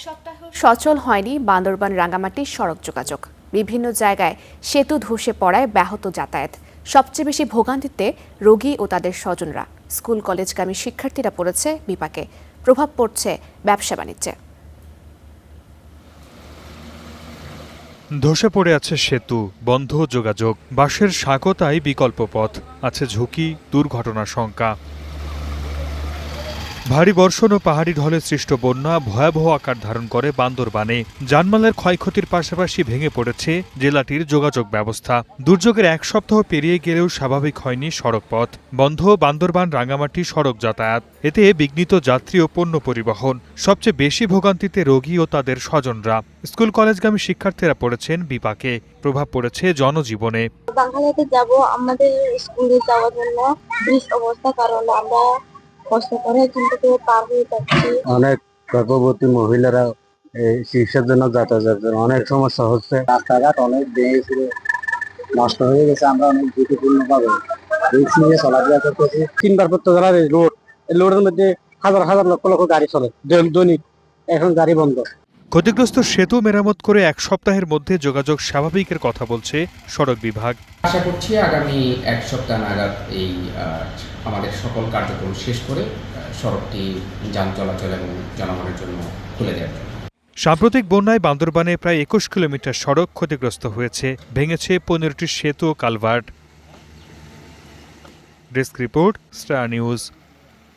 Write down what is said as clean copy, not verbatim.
সপ্তাহ সচল হয়নি বান্দরবান রাঙ্গামাটি সড়ক যোগাযোগ। বিভিন্ন জায়গায় সেতু ধসে পড়ায় ব্যাহত যাতায়াত। সবচেয়ে বেশি ভোগান্তিতে রোগী ও তাদের স্বজনরা। স্কুল কলেজগামী শিক্ষার্থীরা পড়েছে বিপাকে। প্রভাব পড়ছে ব্যবসা বাণিজ্যে। ধসে পড়ে আছে সেতু, বন্ধ যোগাযোগ, বাসের স্বাগতায় বিকল্প পথ, আছে ঝুঁকি, দুর্ঘটনার শঙ্কা। ভারী বর্ষণ ও পাহাড়ি ঢলে সৃষ্ট বন্যা ভয়াবহ আকার ধারণ করে বান্দরবানে। জানমালের ক্ষয়ক্ষতির পাশাপাশি ভেঙে পড়েছে জেলাটির যোগাযোগ ব্যবস্থা। দুর্যোগের এক সপ্তাহ পেরিয়ে গেলেও স্বাভাবিক হয়নি সড়কপথ। বন্ধ বান্দরবান রাঙ্গামাটি সড়ক যাতায়াত। এতে বিঘ্নিত যাত্রী ও পণ্য পরিবহন। সবচেয়ে বেশি ভোগান্তিতে রোগী ও তাদের স্বজনরা। স্কুল কলেজগামী শিক্ষার্থীরা পড়েছেন বিপাকে। প্রভাব পড়েছে জনজীবনে। বাংলাতে যাব আমাদের স্কুলে যাওয়ার জন্য ব্রিজ অবস্থা কারণ আমরা কষ্ট করে কিন্তু পার হয়ে যাচ্ছি। অনেক গর্ভবতী মহিলারা এই চিকিৎসার জন্য যাতায়াতের জন্য অনেক সমস্যা হচ্ছে। রাস্তাঘাট অনেক ভেঙে নষ্ট হয়ে গেছে। আমরা অনেক ঝুঁকিপূর্ণ ভাবে রিস্ক নিয়ে চলাফেরা করতেছি। 3 পর্যন্ত জেলার এই লোডের মধ্যে হাজার হাজার লক্ষ লক্ষ গাড়ি চলে দৈনিক। এখন গাড়ি বন্ধ। ক্ষতিগ্রস্ত সেতু মেরামত করে এক সপ্তাহের মধ্যে যোগাযোগ স্বাভাবিকের কথা বলছে সড়ক বিভাগ। আশা করছি আগামী এক সপ্তাহ নাগাদ এই আমাদের সকল কার্যক্রম শেষ করে সড়কটি যান চলাচল এবং জনগণের জন্য খুলে দেওয়ার জন্য। সাম্প্রতিক বন্যায় বান্দরবানে প্রায় 21 কিলোমিটার সড়ক ক্ষতিগ্রস্ত হয়েছে। ভেঙেছে 15টি সেতু ও culvert. Desk report, Star news.